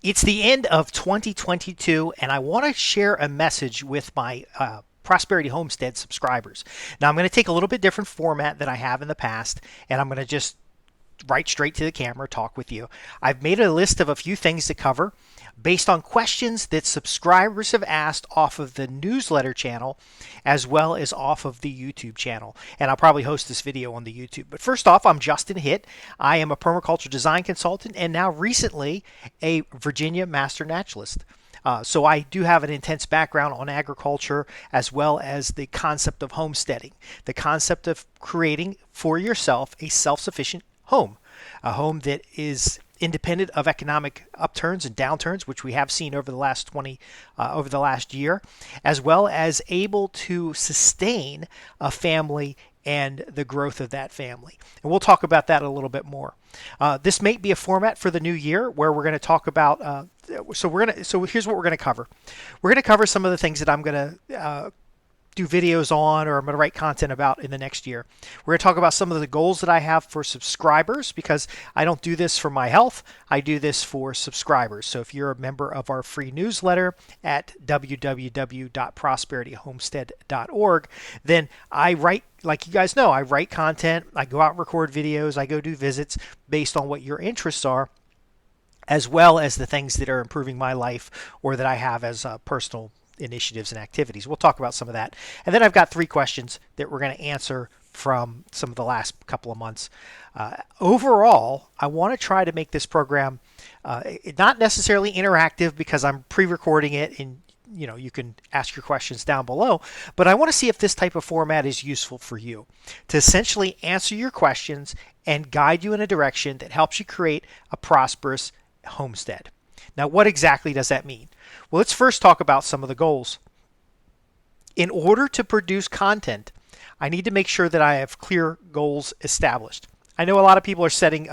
It's the end of 2022, and I want to share a message with my Prosperity Homestead subscribers. Now, I'm going to take a little bit different format than I have in the past, and I'm going to just right straight to the camera, talk with you. I've made a list of a few things to cover based on questions that subscribers have asked off of the newsletter channel as well as off of the YouTube channel. And I'll probably host this video on the YouTube. But first off, I'm Justin Hitt. I am a permaculture design consultant and now recently a Virginia Master Naturalist. So I do have an intense background on agriculture as well as the concept of homesteading, the concept of creating for yourself a self-sufficient home, a home that is independent of economic upturns and downturns, which we have seen over the last year, as well as able to sustain a family and the growth of that family. And we'll talk about that a little bit more. This may be a format for the new year where we're going to talk about. So here's what we're going to cover. We're going to cover some of the things that I'm going to do videos on, or I'm going to write content about in the next year. We're going to talk about some of the goals that I have for subscribers, because I don't do this for my health. I do this for subscribers. So if you're a member of our free newsletter at www.prosperityhomestead.org, then I write, like you guys know, I write content, I go out and record videos, I go do visits based on what your interests are, as well as the things that are improving my life or that I have as personal initiatives and activities. We'll talk about some of that. And then I've got 3 questions that we're going to answer from some of the last couple of months. Overall, I want to try to make this program not necessarily interactive, because I'm pre-recording it and you can ask your questions down below, but I want to see if this type of format is useful for you to essentially answer your questions and guide you in a direction that helps you create a prosperous homestead. Now, what exactly does that mean? Well, let's first talk about some of the goals. In order to produce content, I need to make sure that I have clear goals established. I know a lot of people are setting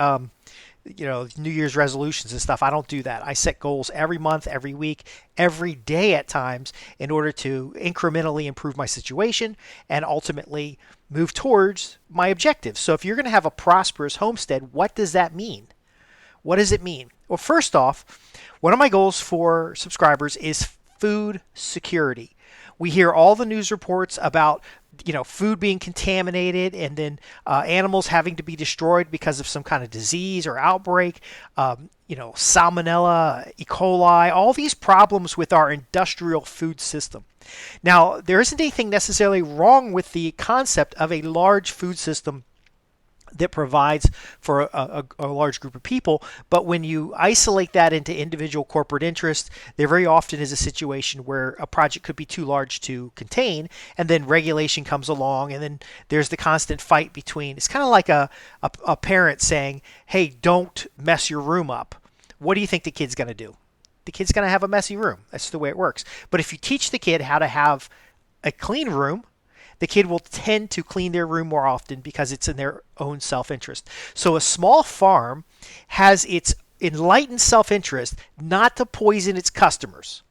New Year's resolutions and stuff. I don't do that. I set goals every month, every week, every day at times, in order to incrementally improve my situation and ultimately move towards my objectives. So if you're going to have a prosperous homestead, what does that mean? What does it mean? Well, first off, one of my goals for subscribers is food security. We hear all the news reports about food being contaminated, and then animals having to be destroyed because of some kind of disease or outbreak, salmonella, E. coli, all these problems with our industrial food system. Now, there isn't anything necessarily wrong with the concept of a large food system that provides for a large group of people. But when you isolate that into individual corporate interests, there very often is a situation where a project could be too large to contain, and then regulation comes along, and then there's the constant fight between. It's kind of like a parent saying, hey, don't mess your room up. What do you think the kid's going to do? The kid's going to have a messy room. That's the way it works. But if you teach the kid how to have a clean room, the kid will tend to clean their room more often, because it's in their own self-interest. So a small farm has its enlightened self-interest not to poison its customers.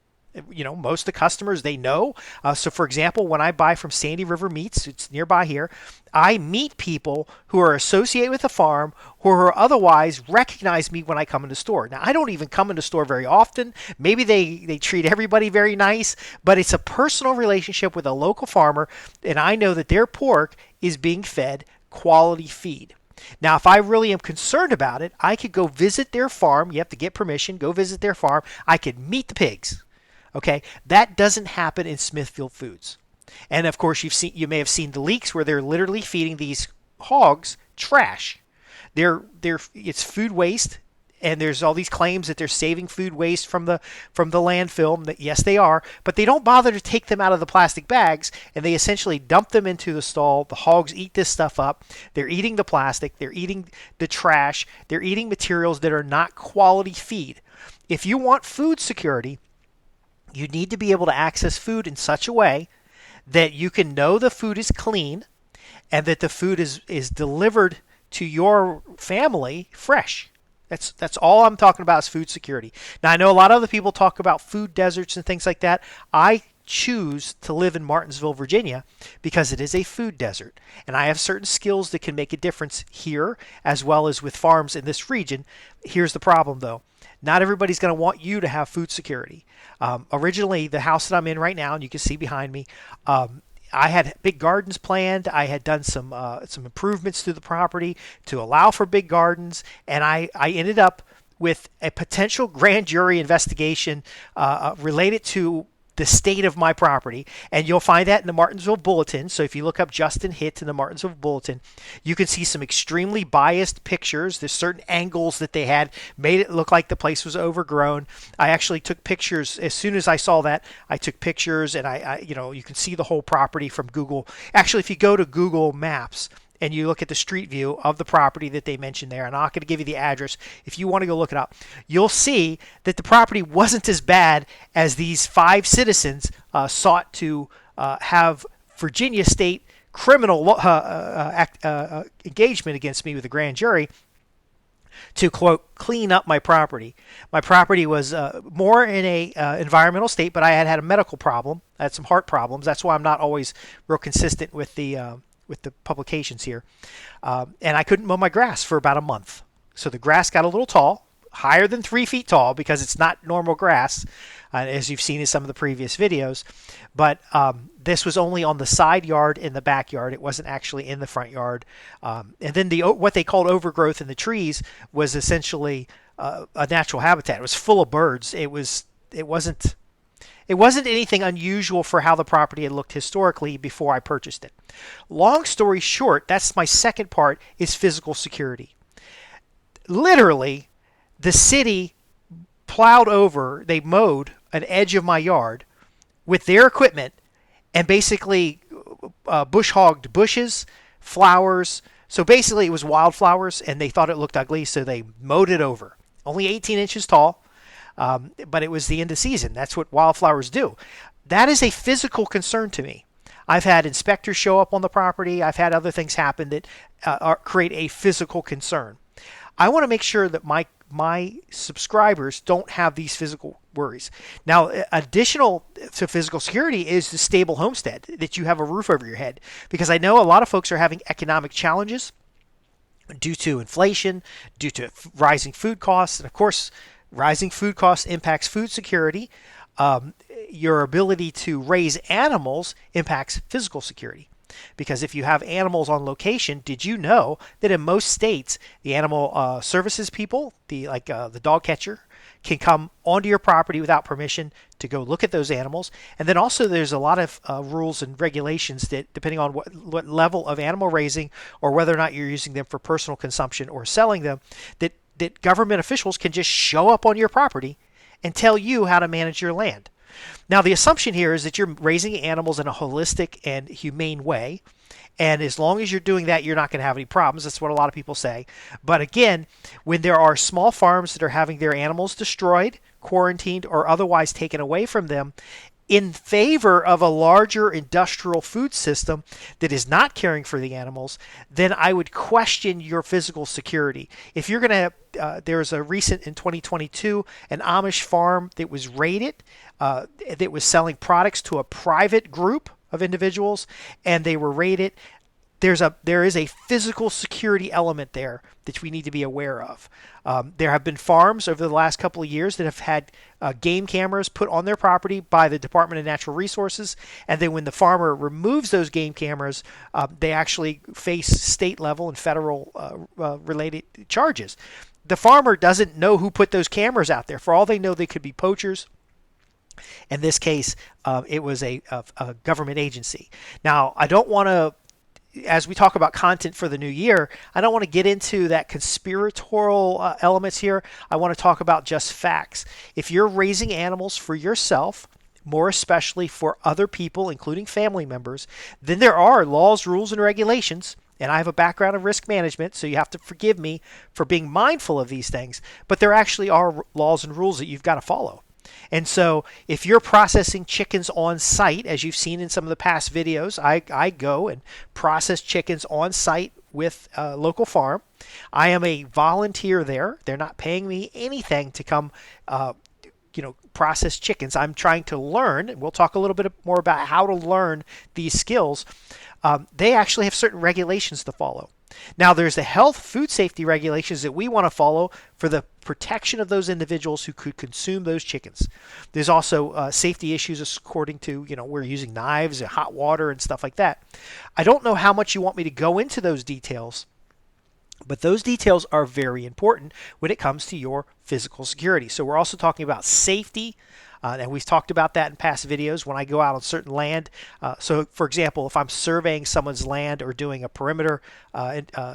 Most of the customers, they know. So for example, when I buy from Sandy River Meats, it's nearby here, I meet people who are associated with the farm who are otherwise recognize me when I come in the store. Now, I don't even come in the store very often. Maybe they treat everybody very nice, but it's a personal relationship with a local farmer, and I know that their pork is being fed quality feed. Now, if I really am concerned about it, I could go visit their farm. You have to get permission, go visit their farm. I could meet the pigs. Okay, that doesn't happen in Smithfield Foods. And of course, you may have seen the leaks where they're literally feeding these hogs trash. It's food waste, and there's all these claims that they're saving food waste from the landfill. That yes, they are, but they don't bother to take them out of the plastic bags, and they essentially dump them into the stall. The hogs eat this stuff up. They're eating the plastic. They're eating the trash. They're eating materials that are not quality feed. If you want food security, you need to be able to access food in such a way that you can know the food is clean and that the food is delivered to your family fresh. That's all I'm talking about is food security. Now, I know a lot of other people talk about food deserts and things like that. I choose to live in Martinsville, Virginia, because it is a food desert. And I have certain skills that can make a difference here, as well as with farms in this region. Here's the problem, though. Not everybody's going to want you to have food security. Originally, the house that I'm in right now, and you can see behind me, I had big gardens planned. I had done some improvements to the property to allow for big gardens, and I ended up with a potential grand jury investigation related to the state of my property. And you'll find that in the Martinsville Bulletin. So if you look up Justin Hitt in the Martinsville Bulletin, you can see some extremely biased pictures. There's certain angles that they had made it look like the place was overgrown. I actually took pictures. As soon as I saw that, I took pictures, and you can see the whole property from Google. Actually, if you go to Google Maps and you look at the street view of the property that they mentioned there, and I'm not going to give you the address. If you want to go look it up, you'll see that the property wasn't as bad as these 5 citizens sought to have Virginia state criminal engagement against me with a grand jury to, quote, clean up my property. My property was more in a environmental state, but I had a medical problem. I had some heart problems. That's why I'm not always real consistent with the publications here. And I couldn't mow my grass for about a month. So the grass got a little tall, higher than 3 feet tall, because it's not normal grass, as you've seen in some of the previous videos. But this was only on the side yard in the backyard. It wasn't actually in the front yard. And then what they called overgrowth in the trees was essentially a natural habitat. It was full of birds. It wasn't anything unusual for how the property had looked historically before I purchased it. Long story short, that's my second part, is physical security. Literally, the city they mowed an edge of my yard with their equipment and basically bush hogged bushes, flowers. So basically it was wildflowers, and they thought it looked ugly, so they mowed it over. Only 18 inches tall. But it was the end of season. That's what wildflowers do. That is a physical concern to me. I've had inspectors show up on the property. I've had other things happen that create a physical concern. I want to make sure that my subscribers don't have these physical worries. Now, additional to physical security is the stable homestead, that you have a roof over your head. Because I know a lot of folks are having economic challenges due to inflation, due to rising food costs, and of course, rising food costs impacts food security. Your ability to raise animals impacts physical security. Because if you have animals on location, did you know that in most states, the animal services people, the dog catcher, can come onto your property without permission to go look at those animals? And then also there's a lot of rules and regulations that, depending on what level of animal raising or whether or not you're using them for personal consumption or selling them, that government officials can just show up on your property and tell you how to manage your land. Now, the assumption here is that you're raising animals in a holistic and humane way. And as long as you're doing that, you're not going to have any problems. That's what a lot of people say. But again, when there are small farms that are having their animals destroyed, quarantined, or otherwise taken away from them in favor of a larger industrial food system that is not caring for the animals, then I would question your physical security. If you're going to, there's a recent in 2022, an Amish farm that was raided, that was selling products to a private group of individuals, and they were raided. There is a physical security element there that we need to be aware of. There have been farms over the last couple of years that have had game cameras put on their property by the Department of Natural Resources, and then when the farmer removes those game cameras, they actually face state level and federal related charges. The farmer doesn't know who put those cameras out there. For all they know, they could be poachers. In this case, it was a government agency. Now, I don't want to, as we talk about content for the new year, I don't want to get into that conspiratorial elements here. I want to talk about just facts. If you're raising animals for yourself, more especially for other people, including family members, then there are laws, rules, and regulations. And I have a background in risk management, so you have to forgive me for being mindful of these things. But there actually are laws and rules that you've got to follow. And so if you're processing chickens on site, as you've seen in some of the past videos, I go and process chickens on site with a local farm. I am a volunteer there. They're not paying me anything to come process chickens. I'm trying to learn, and we'll talk a little bit more about how to learn these skills. They actually have certain regulations to follow. Now, there's the health food safety regulations that we want to follow for the protection of those individuals who could consume those chickens. There's also safety issues according to, we're using knives and hot water and stuff like that. I don't know how much you want me to go into those details, but those details are very important when it comes to your physical security. So we're also talking about safety, and we've talked about that in past videos when I go out on certain land. So for example, if I'm surveying someone's land or doing a perimeter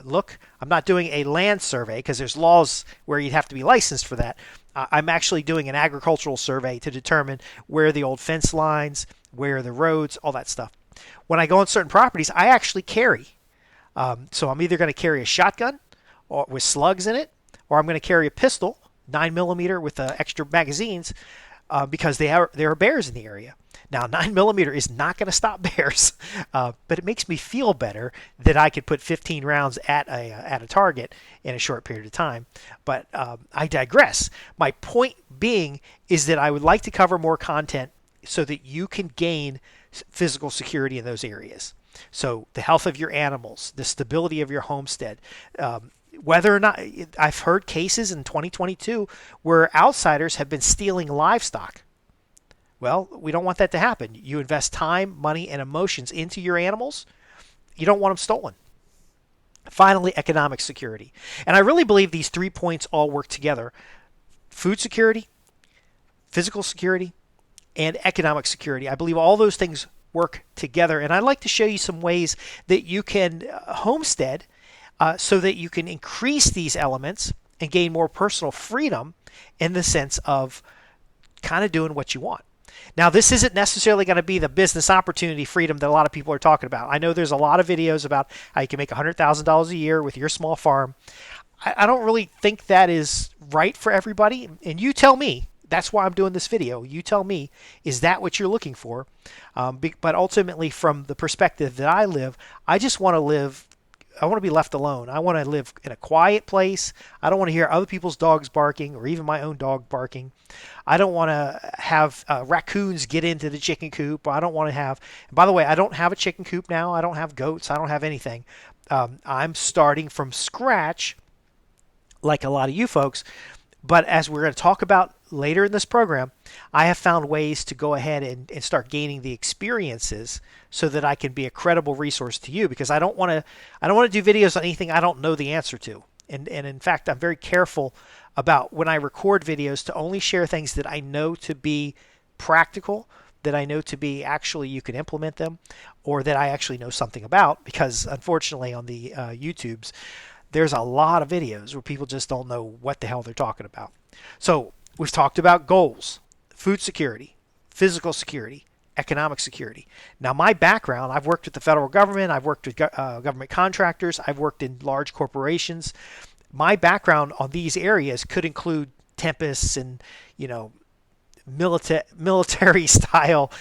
look, I'm not doing a land survey because there's laws where you'd have to be licensed for that. I'm actually doing an agricultural survey to determine where the old fence lines, where the roads, all that stuff. When I go on certain properties, I actually carry. So I'm either going to carry a shotgun or with slugs in it, or I'm going to carry a pistol, 9mm with extra magazines, because there are bears in the area. Now, 9mm is not going to stop bears, but it makes me feel better that I could put 15 rounds at a target in a short period of time. But I digress. My point being is that I would like to cover more content so that you can gain physical security in those areas. So the health of your animals, the stability of your homestead, whether or not I've heard cases in 2022 where outsiders have been stealing livestock. Well, we don't want that to happen. You invest time, money, and emotions into your animals. You don't want them stolen. Finally, economic security. And I really believe these 3 points all work together. Food security, physical security, and economic security. I believe all those things work together. And I'd like to show you some ways that you can homestead so that you can increase these elements and gain more personal freedom in the sense of kind of doing what you want. Now, this isn't necessarily going to be the business opportunity freedom that a lot of people are talking about. I know there's a lot of videos about how you can make $100,000 a year with your small farm. I don't really think that is right for everybody. And you tell me. That's why I'm doing this video. You tell me, is that what you're looking for? But ultimately, from the perspective that I live, I just want to live. I want to be left alone. I want to live in a quiet place. I don't want to hear other people's dogs barking or even my own dog barking. I don't want to have raccoons get into the chicken coop. I don't want to have, and by the way, I don't have a chicken coop now. I don't have goats. I don't have anything. I'm starting from scratch like a lot of you folks. But as we're going to talk about later in this program, I have found ways to go ahead and start gaining the experiences so that I can be a credible resource to you, because I don't want to do videos on anything I don't know the answer to. And in fact, I'm very careful about when I record videos to only share things that I know to be practical, that I know to be actually you can implement them, or that I actually know something about, because unfortunately on the YouTubes, there's a lot of videos where people just don't know what the hell they're talking about. So we've talked about goals, food security, physical security, economic security. Now, my background, I've worked with the federal government, I've worked with government contractors, I've worked in large corporations. My background on these areas could include tempests and, military style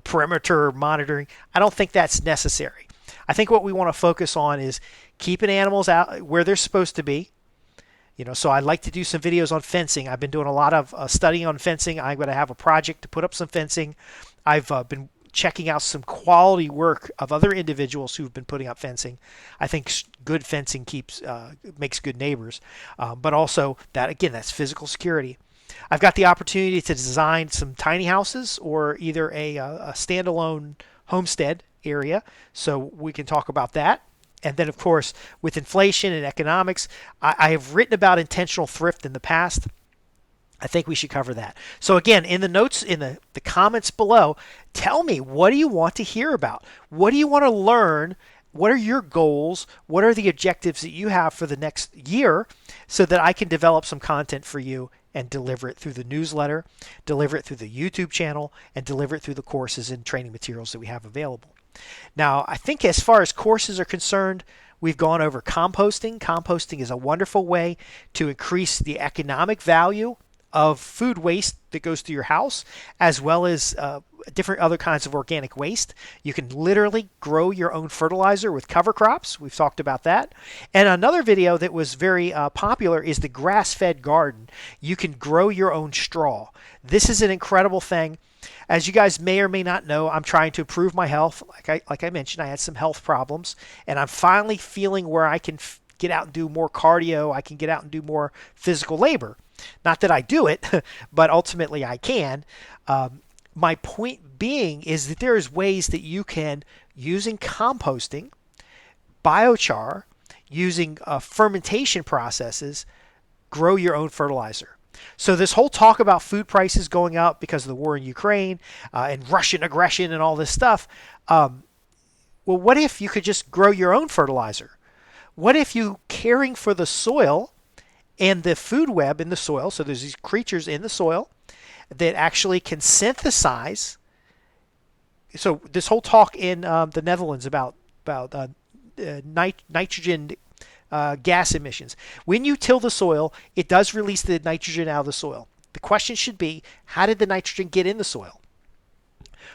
perimeter monitoring. I don't think that's necessary. I think what we want to focus on is keeping animals out where they're supposed to be. So I'd like to do some videos on fencing. I've been doing a lot of studying on fencing. I'm going to have a project to put up some fencing. I've been checking out some quality work of other individuals who've been putting up fencing. I think good fencing makes good neighbors. But also that's physical security. I've got the opportunity to design some tiny houses or either a standalone homestead area. So we can talk about that. And then, of course, with inflation and economics, I have written about intentional thrift in the past. I think we should cover that. So again, in the notes, in the comments below, tell me, what do you want to hear about? What do you want to learn? What are your goals? What are the objectives that you have for the next year so that I can develop some content for you and deliver it through the newsletter, deliver it through the YouTube channel, and deliver it through the courses and training materials that we have available. Now, I think as far as courses are concerned, we've gone over composting. Composting is a wonderful way to increase the economic value of food waste that goes through your house, as well as different other kinds of organic waste. You can literally grow your own fertilizer with cover crops. We've talked about that. And another video that was very popular is the grass-fed garden. You can grow your own straw. This is an incredible thing. As you guys may or may not know, I'm trying to improve my health. Like I mentioned, I had some health problems, and I'm finally feeling where I can get out and do more cardio. I can get out and do more physical labor. Not that I do it, but ultimately I can. My point being is that there is ways that you can, using composting, biochar, using fermentation processes, grow your own fertilizer. So this whole talk about food prices going up because of the war in Ukraine and Russian aggression and all this stuff, well, what if you could just grow your own fertilizer? What if you caring for the soil and the food web in the soil, so there's these creatures in the soil that actually can synthesize. So this whole talk in the Netherlands about nitrogen gas emissions. When you till the soil, it does release the nitrogen out of the soil. The question should be, how did the nitrogen get in the soil?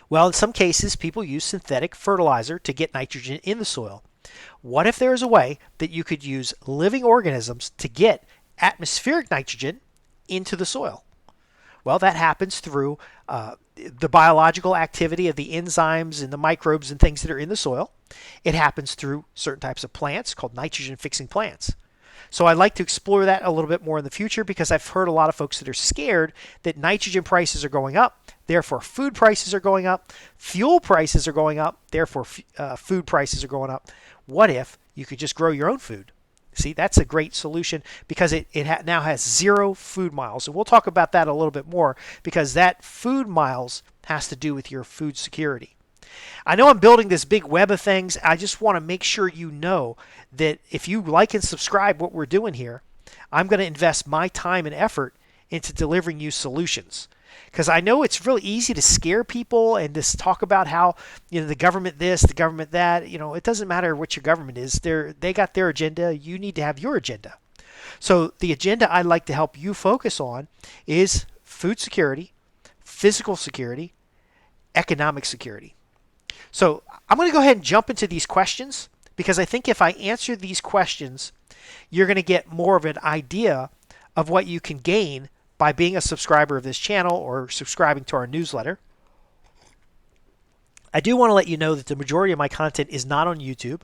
Well, in some cases, people use synthetic fertilizer to get nitrogen in the soil. What if there is a way that you could use living organisms to get atmospheric nitrogen into the soil? Well, that happens through the biological activity of the enzymes and the microbes and things that are in the soil. It happens through certain types of plants called nitrogen-fixing plants. So I'd like to explore that a little bit more in the future because I've heard a lot of folks that are scared that nitrogen prices are going up, therefore food prices are going up, fuel prices are going up, therefore food prices are going up. What if you could just grow your own food? See, that's a great solution because it now has 0 food miles. And we'll talk about that a little bit more because that food miles has to do with your food security. I know I'm building this big web of things. I just want to make sure you know that if you like and subscribe what we're doing here, I'm going to invest my time and effort into delivering you solutions. Because I know it's really easy to scare people and just talk about how, the government this, the government that. It doesn't matter what your government is. They got their agenda. You need to have your agenda. So the agenda I'd like to help you focus on is food security, physical security, economic security. So I'm going to go ahead and jump into these questions because I think if I answer these questions, you're going to get more of an idea of what you can gain by being a subscriber of this channel or subscribing to our newsletter. I do want to let you know that the majority of my content is not on YouTube.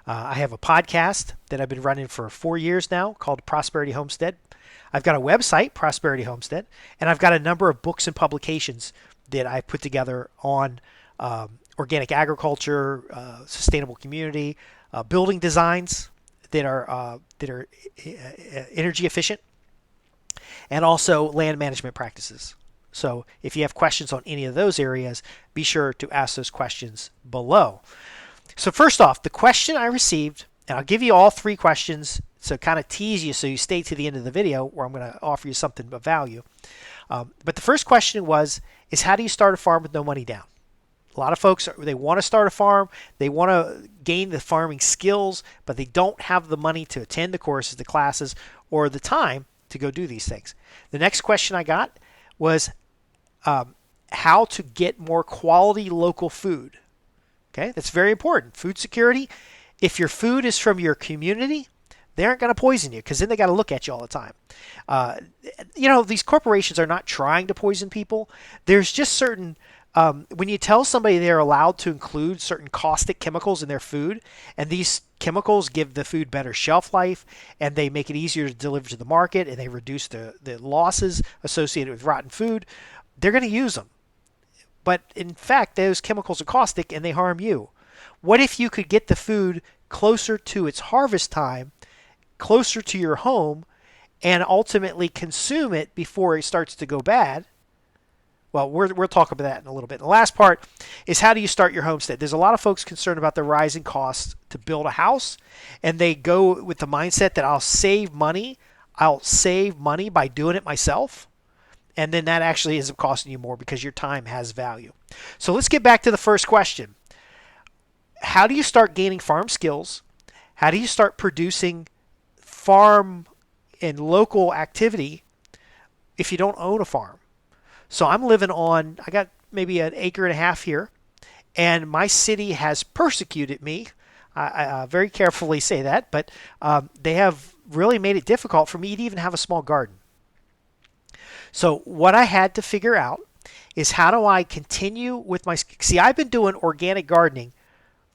I have a podcast that I've been running for 4 years now called Prosperity Homestead. I've got a website, Prosperity Homestead, and I've got a number of books and publications that I put together on organic agriculture, sustainable community, building designs that are energy efficient, and also land management practices. So if you have questions on any of those areas, be sure to ask those questions below. So first off, the question I received, and I'll give you all 3 questions to kind of tease you so you stay to the end of the video where I'm going to offer you something of value. But the first question is how do you start a farm with no money down? A lot of folks, they want to start a farm, they want to gain the farming skills, but they don't have the money to attend the courses, the classes, or the time to go do these things. The next question I got was how to get more quality local food. Okay, that's very important. Food security. If your food is from your community, they aren't going to poison you because then they got to look at you all the time. These corporations are not trying to poison people. There's just certain when you tell somebody they're allowed to include certain caustic chemicals in their food, and these chemicals give the food better shelf life, and they make it easier to deliver to the market, and they reduce the losses associated with rotten food, they're going to use them. But in fact, those chemicals are caustic and they harm you. What if you could get the food closer to its harvest time, closer to your home, and ultimately consume it before it starts to go bad? Well, we'll talk about that in a little bit. The last part is how do you start your homestead? There's a lot of folks concerned about the rising costs to build a house, and they go with the mindset that I'll save money by doing it myself. And then that actually ends up costing you more because your time has value. So let's get back to the first question. How do you start gaining farm skills? How do you start producing farm and local activity if you don't own a farm? So I'm living on, I got maybe an acre and a half here, and my city has persecuted me. I very carefully say that, but they have really made it difficult for me to even have a small garden. So what I had to figure out is how do I continue with my, see, I've been doing organic gardening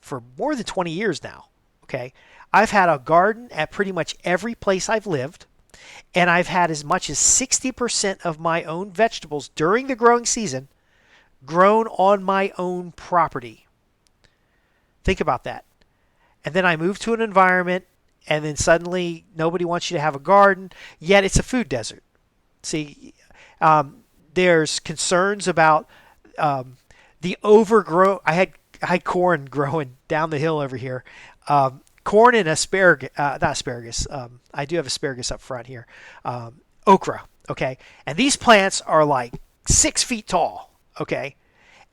for more than 20 years now. Okay. I've had a garden at pretty much every place I've lived, and I've had as much as 60% of my own vegetables during the growing season grown on my own property. Think about that. And then I moved to an environment, and then suddenly nobody wants you to have a garden, yet it's a food desert. See, there's concerns about the overgrow. I had corn growing down the hill over here. Corn and asparagus, not asparagus. I do have asparagus up front here. Okra, okay? And these plants are like 6 feet tall, okay?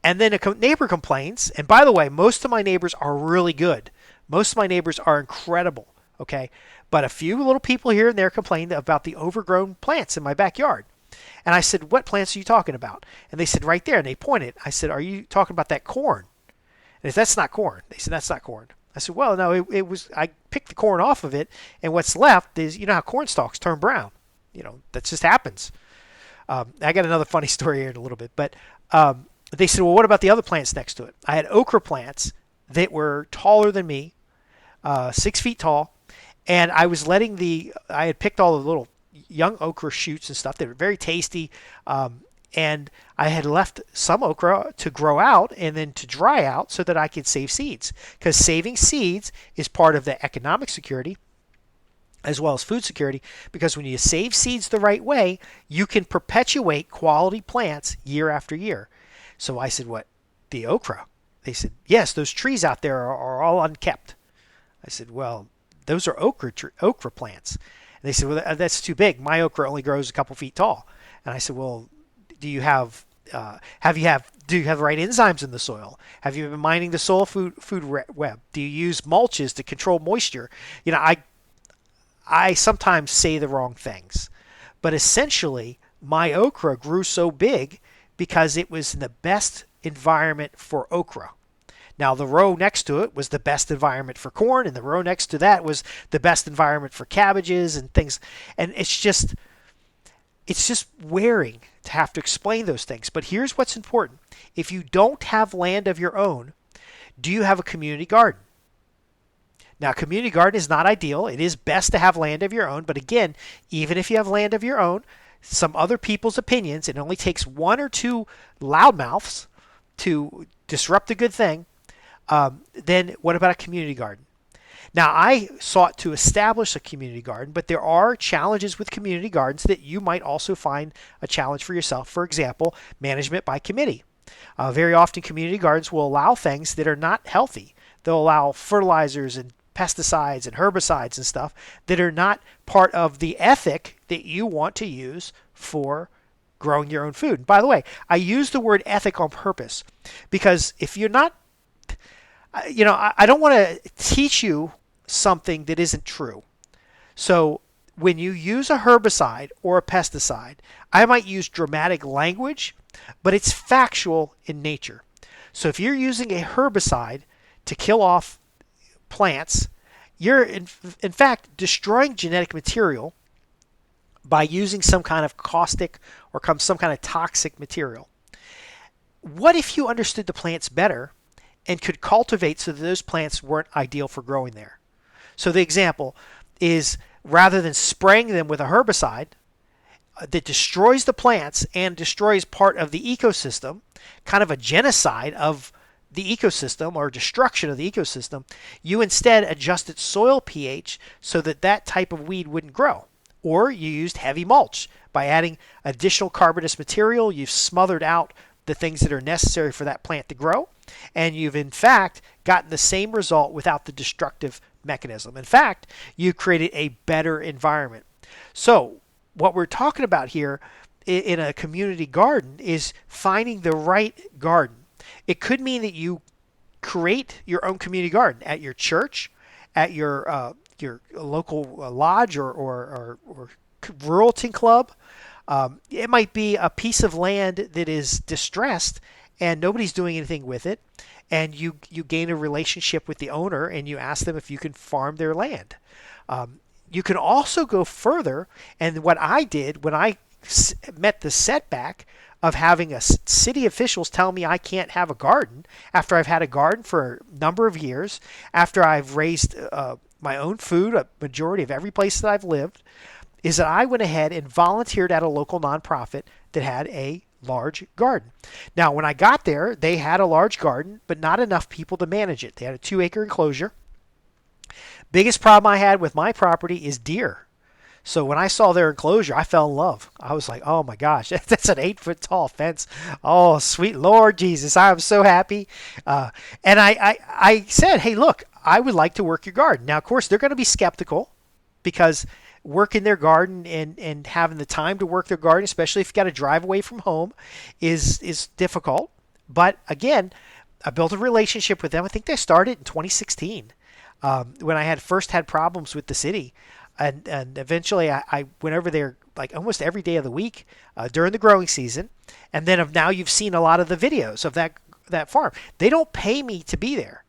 And then a neighbor complains, and by the way, most of my neighbors are really good. Most of my neighbors are incredible, okay? But a few little people here and there complained about the overgrown plants in my backyard. And I said, what plants are you talking about? And they said, right there. And they pointed. I said, are you talking about that corn? And if that's not corn, they said, that's not corn. I said, well, no, it was, I picked the corn off of it, and what's left is, you know how corn stalks turn brown. You know, that just happens. I got another funny story here in a little bit, but they said, well, what about the other plants next to it? I had okra plants that were taller than me, 6 feet tall, and I had picked all the little young okra shoots and stuff. They were very tasty, and I had left some okra to grow out and then to dry out so that I could save seeds, because saving seeds is part of the economic security as well as food security, because when you save seeds the right way, you can perpetuate quality plants year after year. So I said, what, the okra? They said, yes, those trees out there are all unkept. I said, well, those are okra plants. And they said, well, that's too big. My okra only grows a couple feet tall. And I said, well, do you have the right enzymes in the soil? Have you been mining the soil food web? Do you use mulches to control moisture? You know, I sometimes say the wrong things, but essentially my okra grew so big because it was in the best environment for okra. Now, the row next to it was the best environment for corn, and the row next to that was the best environment for cabbages and things. And it's just wearing to have to explain those things. But here's what's important. If you don't have land of your own, do you have a community garden? Now, community garden is not ideal. It is best to have land of your own. But again, even if you have land of your own, some other people's opinions, it only takes one or two loudmouths to disrupt a good thing. Then what about a community garden? Now, I sought to establish a community garden, but there are challenges with community gardens that you might also find a challenge for yourself. For example, management by committee. Very often, community gardens will allow things that are not healthy. They'll allow fertilizers and pesticides and herbicides and stuff that are not part of the ethic that you want to use for growing your own food. And by the way, I use the word ethic on purpose because if you're not, I don't want to teach you something that isn't true. So when you use a herbicide or a pesticide, I might use dramatic language, but it's factual in nature. So if you're using a herbicide to kill off plants, you're in fact destroying genetic material by using some kind of caustic or some kind of toxic material. What if you understood the plants better and could cultivate so that those plants weren't ideal for growing there? So the example is, rather than spraying them with a herbicide that destroys the plants and destroys part of the ecosystem, kind of a genocide of the ecosystem or destruction of the ecosystem, you instead adjusted soil pH so that that type of weed wouldn't grow. Or you used heavy mulch. By adding additional carbonous material, you've smothered out the things that are necessary for that plant to grow, and you've in fact gotten the same result without the destructive mechanism. In fact, you created a better environment. So what we're talking about here in a community garden is finding the right garden. It could mean that you create your own community garden at your church, at your local lodge or ruralty club. It might be a piece of land that is distressed and nobody's doing anything with it, and you gain a relationship with the owner and you ask them if you can farm their land. You can also go further, and what I did when I met the setback of having city officials tell me I can't have a garden after I've had a garden for a number of years, after I've raised my own food a majority of every place that I've lived, is that I went ahead and volunteered at a local nonprofit that had a large garden. Now, when I got there, they had a large garden, but not enough people to manage it. They had a 2-acre enclosure. Biggest problem I had with my property is deer. So when I saw their enclosure, I fell in love. I was like, oh my gosh, that's an 8-foot tall fence. Oh, sweet Lord Jesus, I am so happy. And I said, hey, look, I would like to work your garden. Now, of course, they're going to be skeptical because working their garden and having the time to work their garden, especially if you got to drive away from home, is difficult. But again, I built a relationship with them. I think they started in 2016 when I first had problems with the city. And eventually I went over there like almost every day of the week during the growing season. And then now you've seen a lot of the videos of that farm. They don't pay me to be there.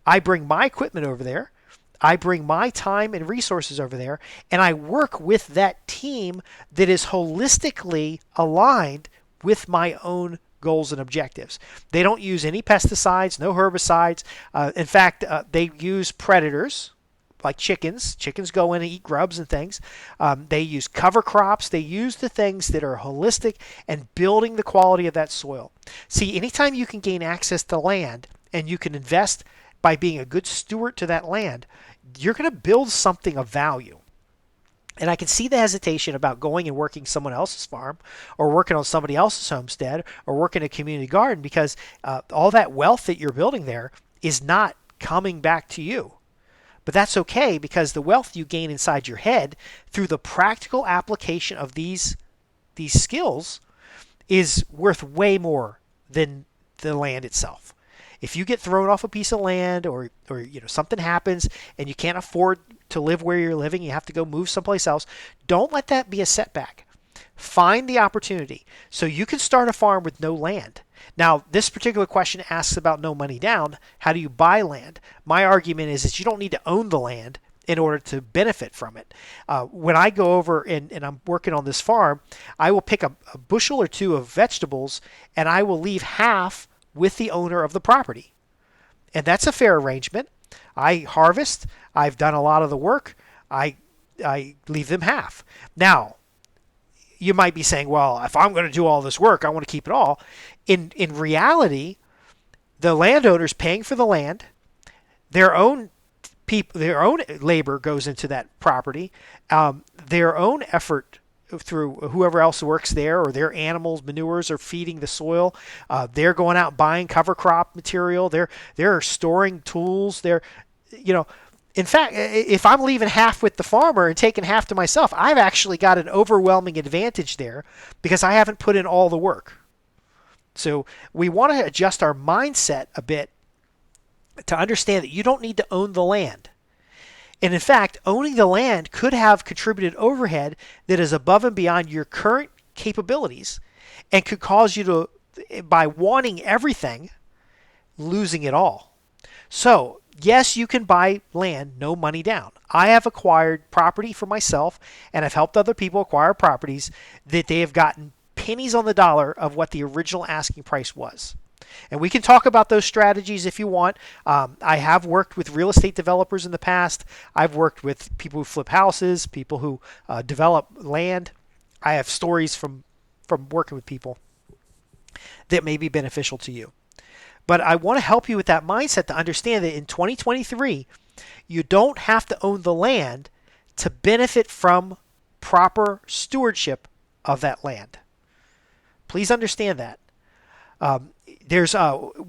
I bring my equipment over there. I bring my time and resources over there, and I work with that team that is holistically aligned with my own goals and objectives. They don't use any pesticides, no herbicides. In fact, they use predators like chickens. Chickens go in and eat grubs and things. They use cover crops. They use the things that are holistic and building the quality of that soil. See, anytime you can gain access to land and you can invest by being a good steward to that land, you're going to build something of value. And I can see the hesitation about going and working someone else's farm or working on somebody else's homestead or working a community garden because all that wealth that you're building there is not coming back to you. But that's okay because the wealth you gain inside your head through the practical application of these skills is worth way more than the land itself. If you get thrown off a piece of land or something happens and you can't afford to live where you're living, you have to go move someplace else, don't let that be a setback. Find the opportunity so you can start a farm with no land. Now, this particular question asks about no money down. How do you buy land? My argument is that you don't need to own the land in order to benefit from it. When I go over and I'm working on this farm, I will pick a bushel or two of vegetables and I will leave half with the owner of the property. And that's a fair arrangement. I harvest. I've done a lot of the work. I leave them half. Now, you might be saying, well, if I'm going to do all this work, I want to keep it all. In reality, the landowner's paying for the land. Their own labor goes into that property. Their own effort through whoever else works there or their animals, manures are feeding the soil. They're going out buying cover crop material. They're storing tools. In fact, if I'm leaving half with the farmer and taking half to myself, I've actually got an overwhelming advantage there because I haven't put in all the work. So we want to adjust our mindset a bit to understand that you don't need to own the land. And in fact, owning the land could have contributed overhead that is above and beyond your current capabilities and could cause you to, by wanting everything, losing it all. So, yes, you can buy land, no money down. I have acquired property for myself and I've helped other people acquire properties that they have gotten pennies on the dollar of what the original asking price was. And we can talk about those strategies if you want. I have worked with real estate developers in the past. I've worked with people who flip houses, people who develop land. I have stories from working with people that may be beneficial to you. But I want to help you with that mindset to understand that in 2023, you don't have to own the land to benefit from proper stewardship of that land. Please understand that.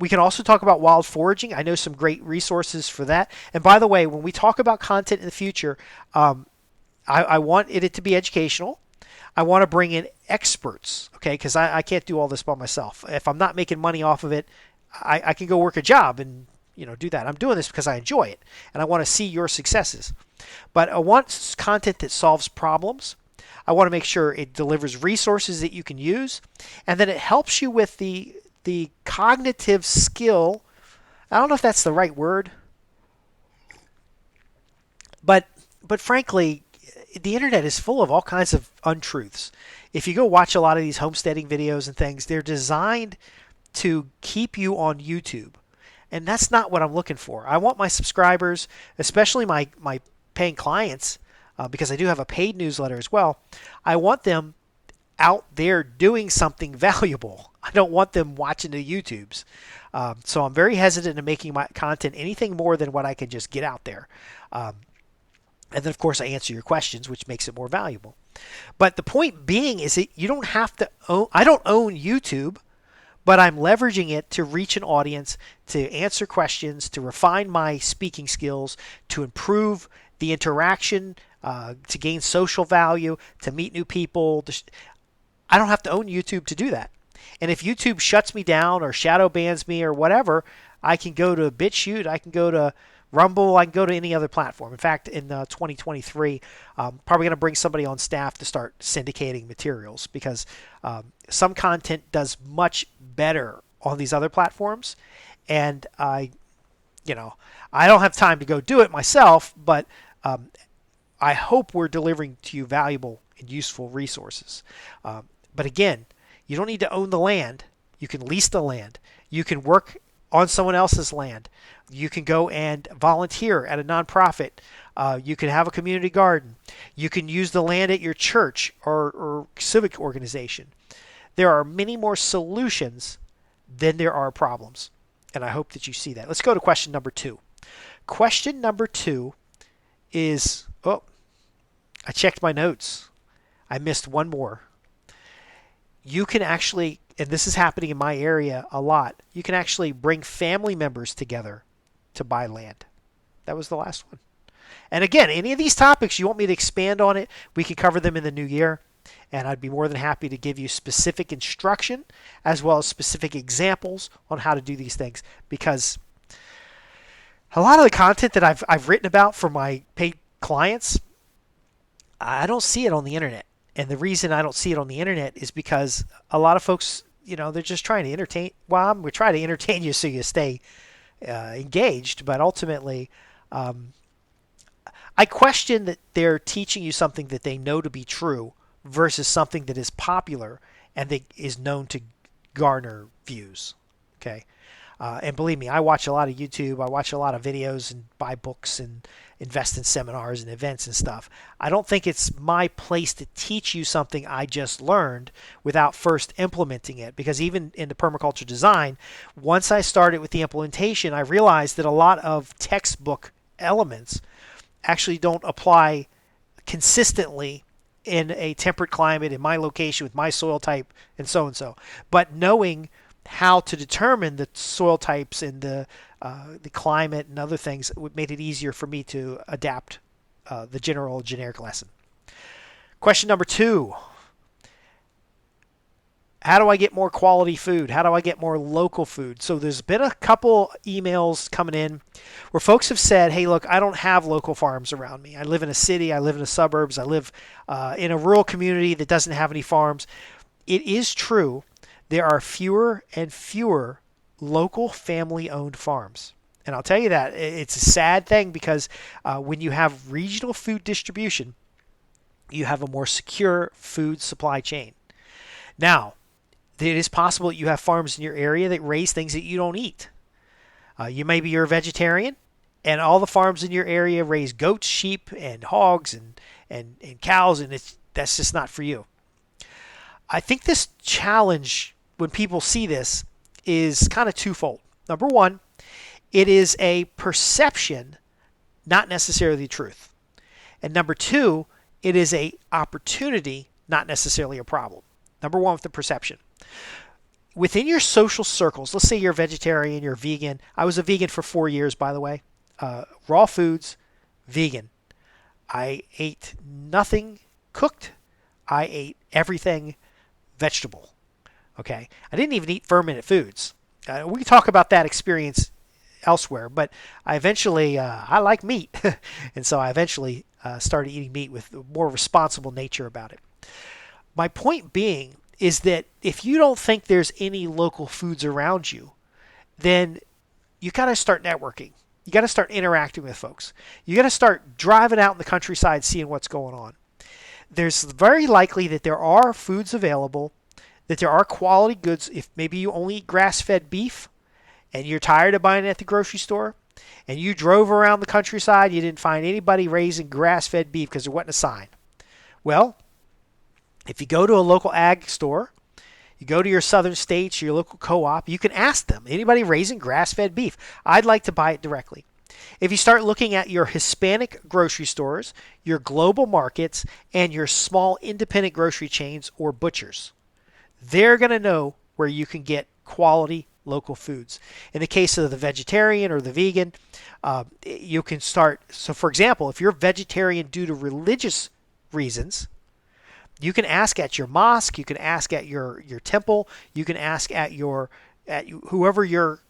We can also talk about wild foraging. I know some great resources for that. And by the way, when we talk about content in the future, I want it to be educational. I want to bring in experts, okay? Because I can't do all this by myself. If I'm not making money off of it, I can go work a job and do that. I'm doing this because I enjoy it and I want to see your successes. But I want content that solves problems. I want to make sure it delivers resources that you can use, and then it helps you with the cognitive skill. I don't know if that's the right word, but frankly, the internet is full of all kinds of untruths. if you go watch a lot of these homesteading videos and things, they're designed to keep you on YouTube. And that's not what I'm looking for. I want my subscribers, especially my paying clients, because I do have a paid newsletter as well. I want them out there doing something valuable. I don't want them watching the YouTubes. So I'm very hesitant in making my content anything more than what I can just get out there. And then, of course, I answer your questions, which makes it more valuable. But the point being is that you don't have to own, I don't own YouTube, but I'm leveraging it to reach an audience, to answer questions, to refine my speaking skills, to improve the interaction, to gain social value, to meet new people. I don't have to own YouTube to do that. And if YouTube shuts me down or shadow bans me or whatever, I can go to BitChute, I can go to Rumble, I can go to any other platform. In fact, in 2023, I'm probably going to bring somebody on staff to start syndicating materials because some content does much better on these other platforms. And I don't have time to go do it myself, but I hope we're delivering to you valuable and useful resources. But again, you don't need to own the land. You can lease the land. You can work on someone else's land. You can go and volunteer at a nonprofit. You can have a community garden. You can use the land at your church or civic organization. There are many more solutions than there are problems. And I hope that you see that. Let's go to question number 2. Question number 2 is, I checked my notes. I missed one more. You can actually, and this is happening in my area a lot, you can actually bring family members together to buy land. That was the last one. And again, any of these topics you want me to expand on it, we can cover them in the new year. And I'd be more than happy to give you specific instruction as well as specific examples on how to do these things. Because a lot of the content that I've written about for my paid clients, I don't see it on the internet. And the reason I don't see it on the internet is because a lot of folks, they're just trying to entertain. Well, we're trying to entertain you so you stay engaged. But ultimately, I question that they're teaching you something that they know to be true versus something that is popular and that is known to garner views. Okay. And believe me, I watch a lot of YouTube. I watch a lot of videos and buy books and invest in seminars and events and stuff. I don't think it's my place to teach you something I just learned without first implementing it. Because even in the permaculture design, once I started with the implementation, I realized that a lot of textbook elements actually don't apply consistently in a temperate climate, in my location, with my soil type, and so and so. But knowing how to determine the soil types and the climate and other things made it easier for me to adapt the generic lesson. Question number 2. How do I get more quality food? How do I get more local food? So there's been a couple emails coming in where folks have said, hey, look, I don't have local farms around me. I live in a city. I live in the suburbs. I live in a rural community that doesn't have any farms. It is true. There are fewer and fewer local family-owned farms. And I'll tell you that it's a sad thing because when you have regional food distribution, you have a more secure food supply chain. Now, it is possible that you have farms in your area that raise things that you don't eat. You're a vegetarian, and all the farms in your area raise goats, sheep, and hogs, and cows, and that's just not for you. I think this challenge, when people see this, is kind of twofold. Number one, it is a perception, not necessarily the truth. And number two, it is a opportunity, not necessarily a problem. Number one, with the perception. Within your social circles, let's say you're a vegetarian, you're vegan. I was a vegan for 4 years, by the way. Raw foods, vegan. I ate nothing cooked. I ate everything vegetable. Okay. I didn't even eat fermented foods. We can talk about that experience elsewhere, but I eventually, I like meat. And so I eventually started eating meat with a more responsible nature about it. My point being is that if you don't think there's any local foods around you, then you got to start networking. You got to start interacting with folks. You got to start driving out in the countryside, seeing what's going on. there's very likely that there are foods available, that there are quality goods. If maybe you only eat grass-fed beef and you're tired of buying it at the grocery store, and you drove around the countryside, you didn't find anybody raising grass-fed beef because there wasn't a sign. Well, if you go to a local ag store, you go to your southern states, your local co-op, you can ask them, anybody raising grass-fed beef? I'd like to buy it directly. If you start looking at your Hispanic grocery stores, your global markets, and your small independent grocery chains or butchers, they're going to know where you can get quality local foods. In the case of the vegetarian or the vegan, you can start. So, for example, if you're vegetarian due to religious reasons, you can ask at your mosque, you can ask at your temple, you can ask at whoever you're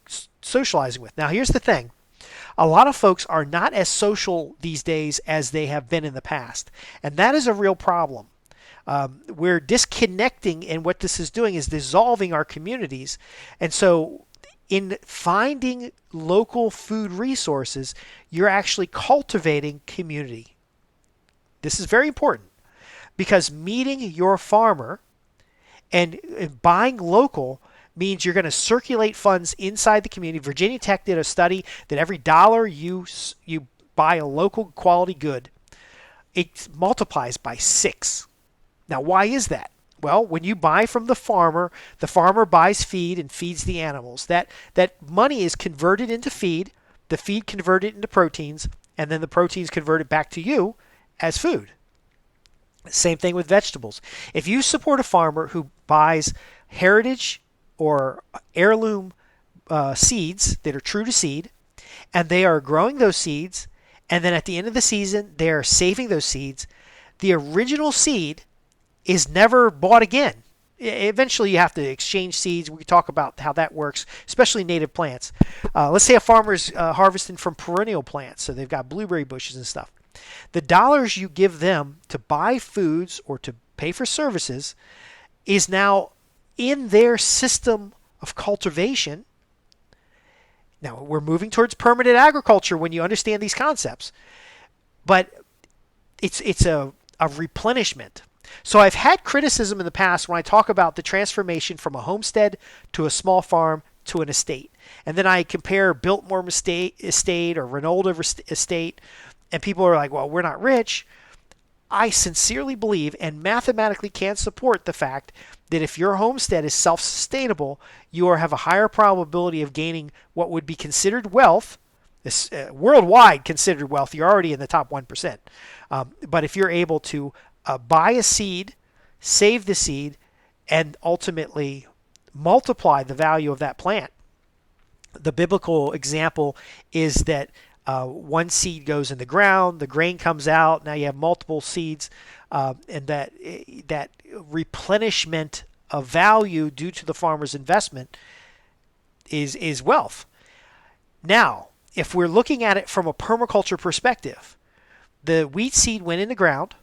socializing with. Now, here's the thing. A lot of folks are not as social these days as they have been in the past, and that is a real problem. We're disconnecting, and what this is doing is dissolving our communities. And so in finding local food resources, you're actually cultivating community. This is very important, because meeting your farmer and buying local means you're going to circulate funds inside the community. Virginia Tech did a study that every dollar you buy a local quality good, it multiplies by 6. Now, why is that? Well, when you buy from the farmer buys feed and feeds the animals. That money is converted into feed, the feed converted into proteins, and then the proteins converted back to you as food. Same thing with vegetables. If you support a farmer who buys heritage or heirloom seeds that are true to seed, and they are growing those seeds, and then at the end of the season, they are saving those seeds, the original seed is never bought again. Eventually, you have to exchange seeds. We can talk about how that works, especially native plants. Let's say a farmer's harvesting from perennial plants, so they've got blueberry bushes and stuff. The dollars you give them to buy foods or to pay for services is now in their system of cultivation. Now, we're moving towards permanent agriculture when you understand these concepts, but it's a replenishment. So I've had criticism in the past when I talk about the transformation from a homestead to a small farm to an estate. And then I compare Biltmore estate or Reynolda estate, and people are like, well, we're not rich. I sincerely believe and mathematically can support the fact that if your homestead is self-sustainable, you have a higher probability of gaining what would be considered wealth, worldwide considered wealth. You're already in the top 1%. But if you're able to buy a seed, save the seed, and ultimately multiply the value of that plant. The biblical example is that one seed goes in the ground, the grain comes out, now you have multiple seeds, and that replenishment of value due to the farmer's investment is wealth. Now, if we're looking at it from a permaculture perspective, the wheat seed went in the ground.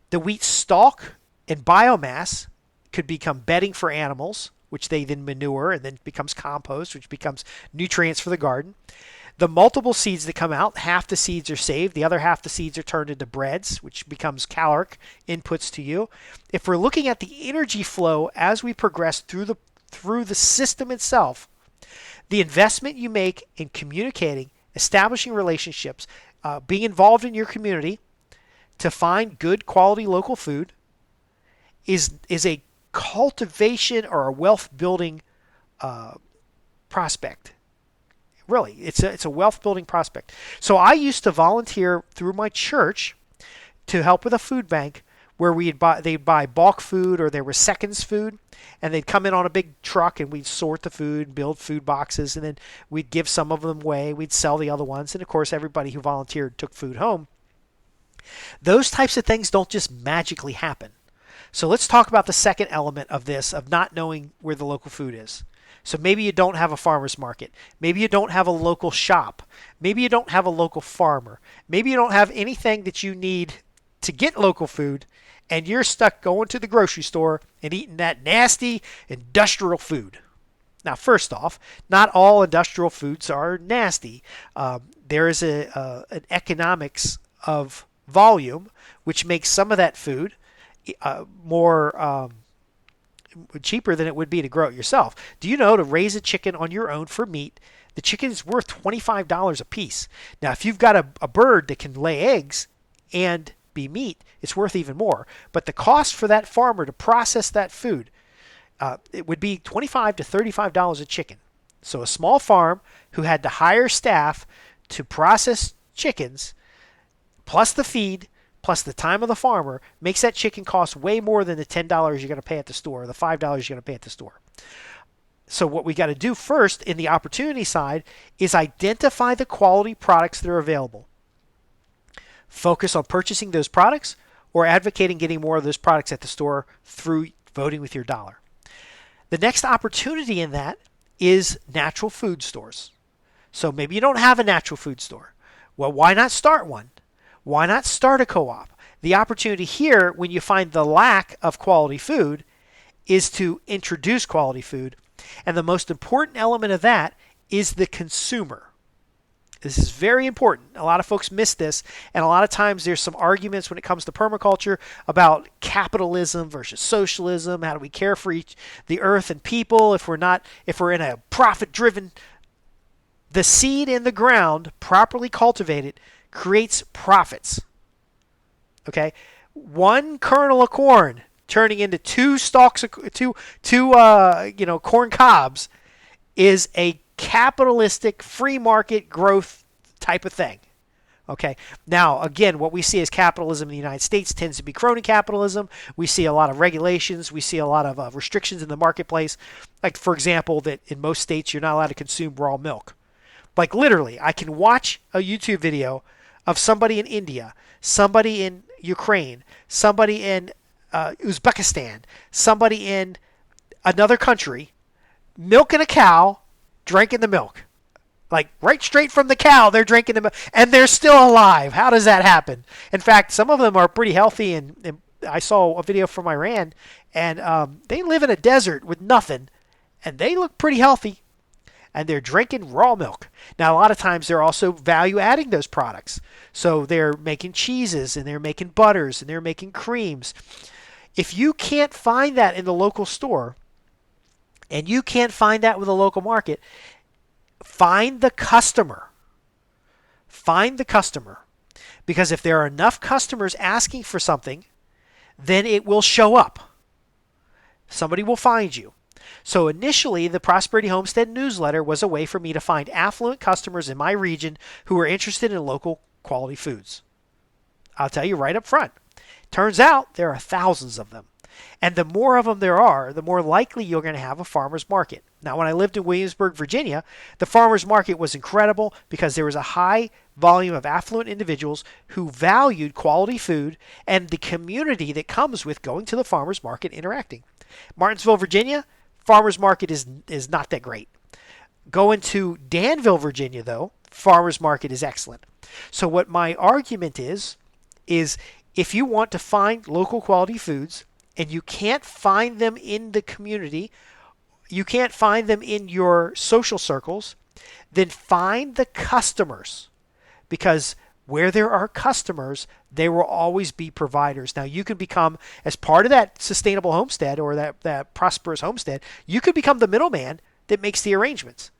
The wheat stalk and biomass could become bedding for animals, which they then manure, and then becomes compost, which becomes nutrients for the garden. The multiple seeds that come out, half the seeds are saved, the other half the seeds are turned into breads, which becomes caloric inputs to you. If we're looking at the energy flow as we progress through the system itself, the investment you make in communicating, establishing relationships, being involved in your community to find good quality local food is a cultivation or a wealth building prospect. Really, it's a wealth building prospect. So I used to volunteer through my church to help with a food bank where they'd buy bulk food or there was seconds food, and they'd come in on a big truck and we'd sort the food, build food boxes, and then we'd give some of them away. We'd sell the other ones, and of course everybody who volunteered took food home. Those types of things don't just magically happen. So let's talk about the second element of this, of not knowing where the local food is. So maybe you don't have a farmer's market. Maybe you don't have a local shop. Maybe you don't have a local farmer. Maybe you don't have anything that you need to get local food, and you're stuck going to the grocery store and eating that nasty industrial food. Now, first off, not all industrial foods are nasty. There is an economics of volume, which makes some of that food more cheaper than it would be to grow it yourself. Do you know to raise a chicken on your own for meat, the chicken is worth $25 a piece? Now, if you've got a bird that can lay eggs and be meat, it's worth even more. But the cost for that farmer to process that food, it would be $25 to $35 a chicken. So a small farm who had to hire staff to process chickens, plus the feed, plus the time of the farmer, makes that chicken cost way more than the $10 you're going to pay at the store, or the $5 you're going to pay at the store. So what we got to do first in the opportunity side is identify the quality products that are available. Focus on purchasing those products or advocating getting more of those products at the store through voting with your dollar. The next opportunity in that is natural food stores. So maybe you don't have a natural food store. Well, why not start one? Why not start a co-op? The opportunity here, when you find the lack of quality food, is to introduce quality food. And the most important element of that is the consumer. This is very important. A lot of folks miss this, and a lot of times there's some arguments when it comes to permaculture about capitalism versus socialism. How do we care for the earth and people if we're in a profit-driven? The seed in the ground, properly cultivated, creates profits. Okay, one kernel of corn turning into two stalks of corn cobs is a capitalistic free market growth type of thing. Okay. Now, again, what we see as capitalism in the United States tends to be crony capitalism. We see a lot of regulations. We see a lot of restrictions in the marketplace. Like, for example, that in most states you're not allowed to consume raw milk. Like, literally, I can watch a YouTube video of somebody in India, somebody in Ukraine, somebody in Uzbekistan, somebody in another country milking a cow, drinking the milk. Like, right straight from the cow, they're drinking the milk, and they're still alive. How does that happen? In fact, some of them are pretty healthy, and I saw a video from Iran, and they live in a desert with nothing, and they look pretty healthy, and they're drinking raw milk. Now, a lot of times they're also value-adding those products. So they're making cheeses, and they're making butters, and they're making creams. If you can't find that in the local store, and you can't find that with a local market, find the customer. Find the customer. Because if there are enough customers asking for something, then it will show up. Somebody will find you. So initially, the Prosperity Homestead newsletter was a way for me to find affluent customers in my region who were interested in local quality foods. I'll tell you right up front. Turns out there are thousands of them. And the more of them there are, the more likely you're going to have a farmer's market. Now, when I lived in Williamsburg, Virginia, the farmer's market was incredible because there was a high volume of affluent individuals who valued quality food and the community that comes with going to the farmer's market interacting. Martinsville, Virginia, farmer's market is not that great. Going to Danville, Virginia, though, farmer's market is excellent. So what my argument is if you want to find local quality foods and you can't find them in the community, you can't find them in your social circles, then find the customers. Because where there are customers, there will always be providers. Now, you can become, as part of that sustainable homestead or that prosperous homestead, you could become the middleman that makes the arrangements.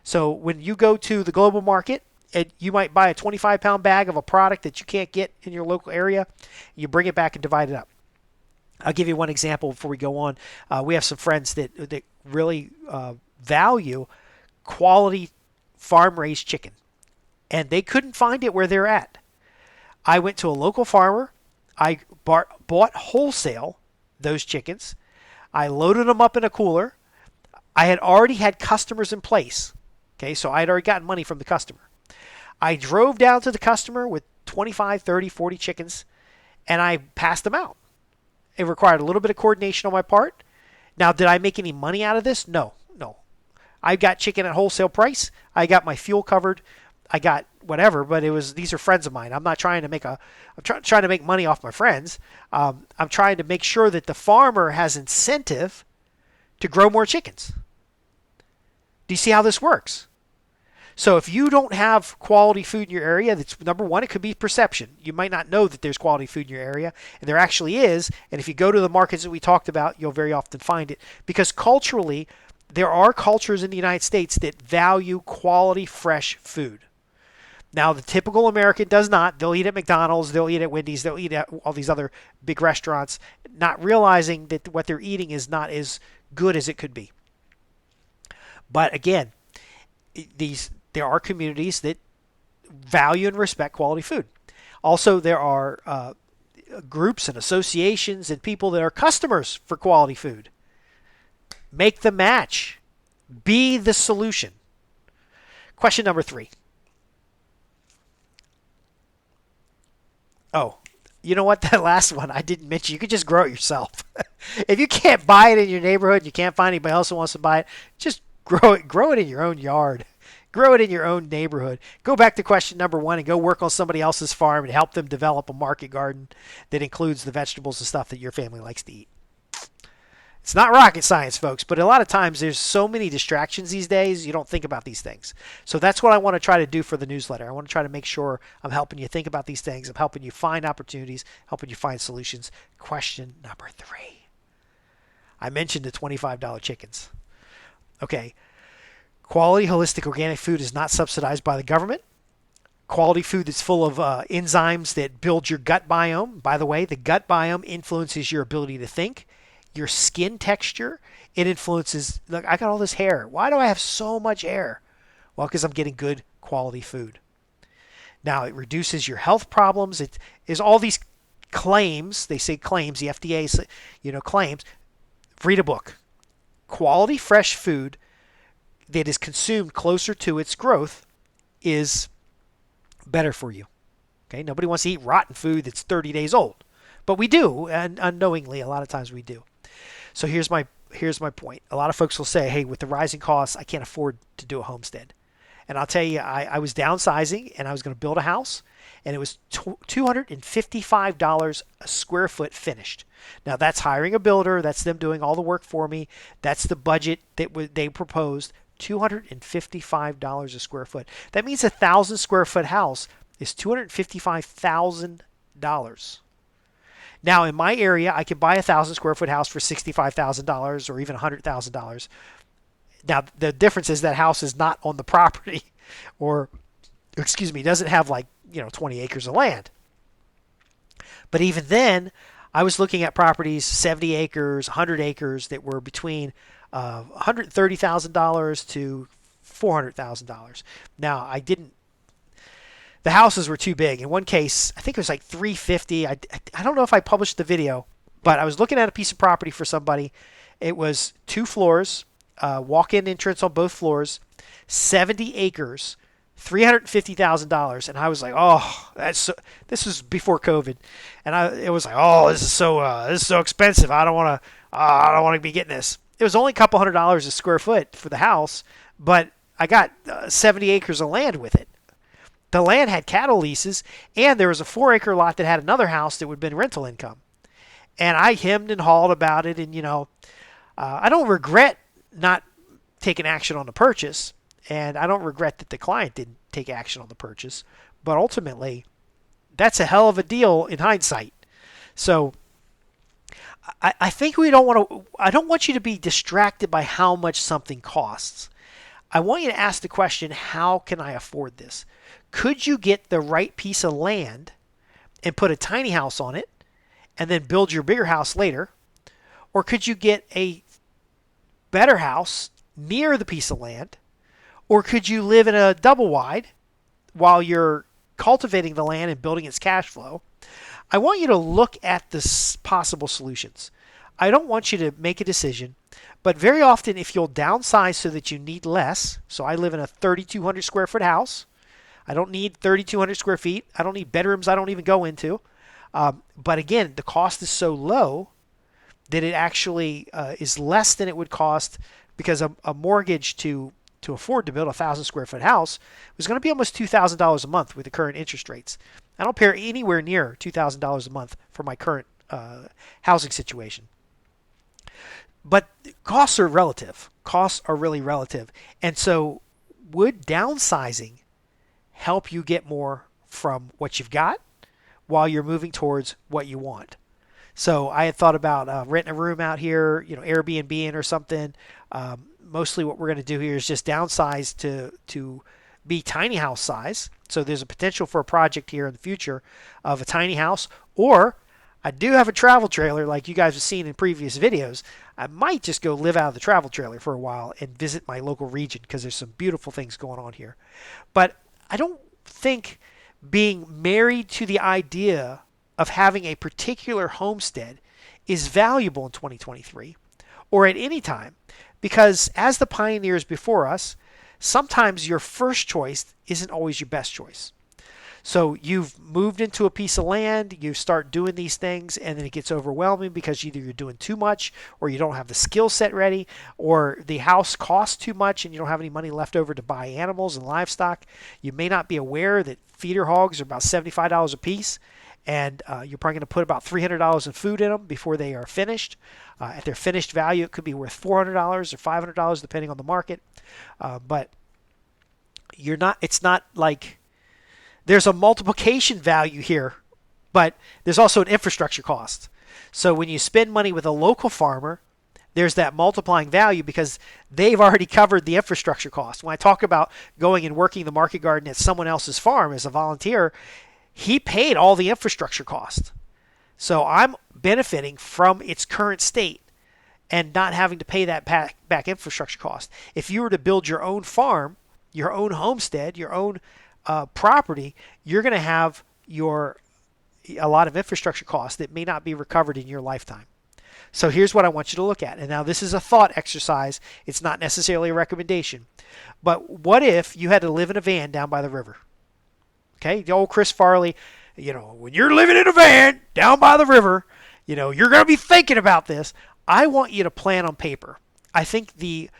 So when you go to the global market, and you might buy a 25-pound bag of a product that you can't get in your local area, you bring it back and divide it up. I'll give you one example before we go on. We have some friends that really value quality farm-raised chicken, and they couldn't find it where they're at. I went to a local farmer. I bought wholesale those chickens. I loaded them up in a cooler. I had already had customers in place. Okay, so I had already gotten money from the customer. I drove down to the customer with 25, 30, 40 chickens, and I passed them out. It required a little bit of coordination on my part. Now, did I make any money out of this? No. I got chicken at wholesale price. I got my fuel covered. I got whatever, but these are friends of mine. I'm not trying to trying to make money off my friends. I'm trying to make sure that the farmer has incentive to grow more chickens. Do you see how this works? So if you don't have quality food in your area, that's number one, it could be perception. You might not know that there's quality food in your area, and there actually is. And if you go to the markets that we talked about, you'll very often find it. Because culturally, there are cultures in the United States that value quality, fresh food. Now, the typical American does not. They'll eat at McDonald's, they'll eat at Wendy's, they'll eat at all these other big restaurants, not realizing that what they're eating is not as good as it could be. But again, there are communities that value and respect quality food. Also, there are groups and associations and people that are customers for quality food. Make the match. Be the solution. Question number 3. Oh, you know what? That last one I didn't mention. You could just grow it yourself. If you can't buy it in your neighborhood and you can't find anybody else who wants to buy it, just grow it. Grow it in your own yard. Grow it in your own neighborhood. Go back to question number 1 and go work on somebody else's farm and help them develop a market garden that includes the vegetables and stuff that your family likes to eat. It's not rocket science, folks, but a lot of times there's so many distractions these days, you don't think about these things. So that's what I want to try to do for the newsletter. I want to try to make sure I'm helping you think about these things. I'm helping you find opportunities, helping you find solutions. Question number 3. I mentioned the $25 chickens. Okay. Quality, holistic, organic food is not subsidized by the government. Quality food that's full of enzymes that build your gut biome. By the way, the gut biome influences your ability to think. Your skin texture, it influences, look, I got all this hair. Why do I have so much hair? Well, because I'm getting good quality food. Now, it reduces your health problems. It is all these claims. They say claims, the FDA, claims. Read a book. Quality, fresh food that is consumed closer to its growth is better for you. Okay, nobody wants to eat rotten food that's 30 days old. But we do, and unknowingly, a lot of times we do. So here's my point. A lot of folks will say, hey, with the rising costs, I can't afford to do a homestead. And I'll tell you, I was downsizing, and I was going to build a house, and it was $255 a square foot finished. Now, that's hiring a builder. That's them doing all the work for me. That's the budget that they proposed, $255 a square foot. That means a 1,000 square foot house is $255,000. Now, in my area, I could buy a 1,000 square foot house for $65,000 or even $100,000. Now, the difference is that house is not on the property doesn't have 20 acres of land. But even then, I was looking at properties, 70 acres, 100 acres that were between $130,000 to $400,000. Now, the houses were too big. In one case, I think it was like $350. I don't know if I published the video, but I was looking at a piece of property for somebody. It was 2 floors, walk-in entrance on both floors, 70 acres, $350,000, and I was like, oh, this was before COVID, and it was like, oh, this is so expensive. I don't want to be getting this. It was only a couple $100 a square foot for the house, but I got 70 acres of land with it. The land had cattle leases, and there was a 4-acre lot that had another house that would have been rental income. And I hemmed and hawed about it, and I don't regret not taking action on the purchase, and I don't regret that the client didn't take action on the purchase. But ultimately, that's a hell of a deal in hindsight. So I think I don't want you to be distracted by how much something costs. I want you to ask the question, how can I afford this? Could you get the right piece of land and put a tiny house on it and then build your bigger house later? Or could you get a better house near the piece of land? Or could you live in a double wide while you're cultivating the land and building its cash flow? I want you to look at the possible solutions. I don't want you to make a decision, but very often if you'll downsize so that you need less, so I live in a 3,200 square foot house. I don't need 3,200 square feet. I don't need bedrooms I don't even go into. But again, the cost is so low that it actually is less than it would cost, because a mortgage to afford to build a 1,000 square foot house was going to be almost $2,000 a month with the current interest rates. I don't pay anywhere near $2,000 a month for my current housing situation. But costs are relative. Costs are really relative. And so would downsizing help you get more from what you've got while you're moving towards what you want? So I had thought about renting a room out here, Airbnb or something. Mostly what we're going to do here is just downsize to be tiny house size. So there's a potential for a project here in the future of a tiny house, or I do have a travel trailer like you guys have seen in previous videos. I might just go live out of the travel trailer for a while and visit my local region because there's some beautiful things going on here. But I don't think being married to the idea of having a particular homestead is valuable in 2023 or at any time, because as the pioneers before us, sometimes your first choice isn't always your best choice. So you've moved into a piece of land, you start doing these things, and then it gets overwhelming because either you're doing too much, or you don't have the skill set ready, or the house costs too much and you don't have any money left over to buy animals and livestock. You may not be aware that feeder hogs are about $75 a piece, and you're probably going to put about $300 in food in them before they are finished. At their finished value, it could be worth $400 or $500 depending on the market. But it's not like there's a multiplication value here, but there's also an infrastructure cost. So when you spend money with a local farmer, there's that multiplying value because they've already covered the infrastructure cost. When I talk about going and working the market garden at someone else's farm as a volunteer, he paid all the infrastructure cost. So I'm benefiting from its current state and not having to pay that back infrastructure cost. If you were to build your own farm, your own homestead, your own property, you're going to have a lot of infrastructure costs that may not be recovered in your lifetime. So here's what I want you to look at. And now this is a thought exercise. It's not necessarily a recommendation. But what if you had to live in a van down by the river? Okay, the old Chris Farley, when you're living in a van down by the river, you're going to be thinking about this. I want you to plan on paper. I think the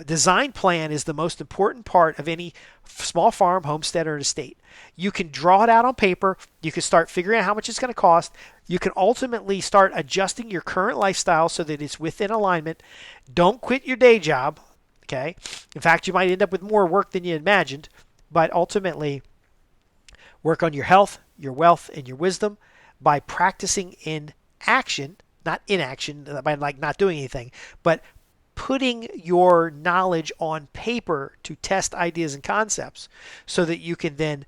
design plan is the most important part of any small farm, homestead, or estate. You can draw it out on paper. You can start figuring out how much it's going to cost. You can ultimately start adjusting your current lifestyle so that it's within alignment. Don't quit your day job. Okay. In fact, you might end up with more work than you imagined, but ultimately work on your health, your wealth, and your wisdom by practicing in action, not inaction, by like not doing anything, but putting your knowledge on paper to test ideas and concepts so that you can then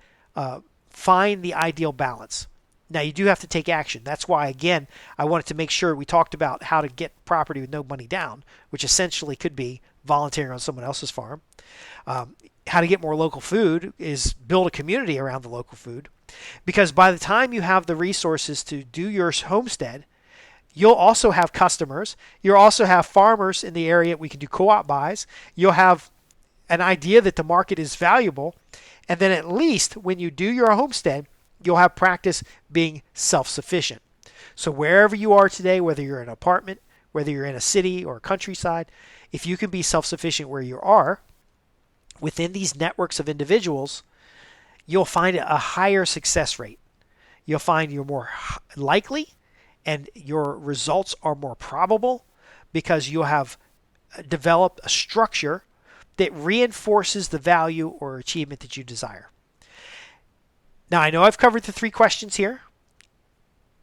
find the ideal balance. Now, you do have to take action. That's why, again, I wanted to make sure we talked about how to get property with no money down, which essentially could be volunteering on someone else's farm. How to get more local food is build a community around the local food, because by the time you have the resources to do your homestead, you'll also have customers. You'll also have farmers in the area. We can do co-op buys. You'll have an idea that the market is valuable. And then at least when you do your homestead, you'll have practice being self-sufficient. So wherever you are today, whether you're in an apartment, whether you're in a city or a countryside, if you can be self-sufficient where you are, within these networks of individuals, you'll find a higher success rate. You'll find you're more likely and your results are more probable because you'll have developed a structure that reinforces the value or achievement that you desire. Now, I know I've covered the 3 questions here.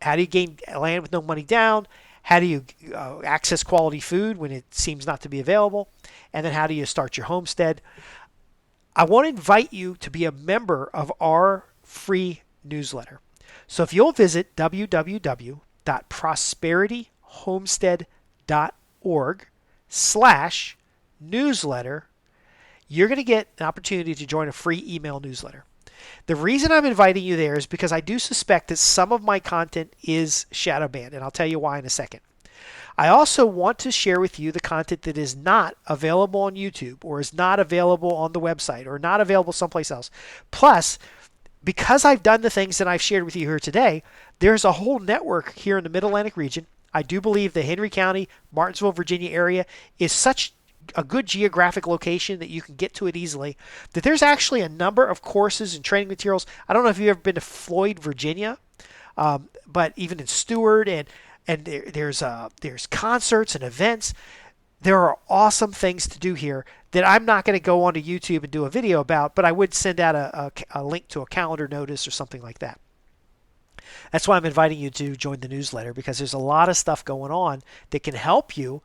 How do you gain land with no money down? How do you access quality food when it seems not to be available? And then how do you start your homestead? I want to invite you to be a member of our free newsletter. So if you'll visit www.prosperityhomestead.org/newsletter, you're going to get an opportunity to join a free email newsletter. The reason I'm inviting you there is because I do suspect that some of my content is shadow banned, and I'll tell you why in a second. I also want to share with you the content that is not available on YouTube or is not available on the website or not available someplace else. Plus, because I've done the things that I've shared with you here today, there's a whole network here in the Mid-Atlantic region. I do believe the Henry County, Martinsville, Virginia area is such a good geographic location that you can get to it easily, that there's actually a number of courses and training materials. I don't know if you've ever been to Floyd, Virginia, but even in Steward and there's concerts and events. There are awesome things to do here that I'm not going to go onto YouTube and do a video about, but I would send out a link to a calendar notice or something like that. That's why I'm inviting you to join the newsletter, because there's a lot of stuff going on that can help you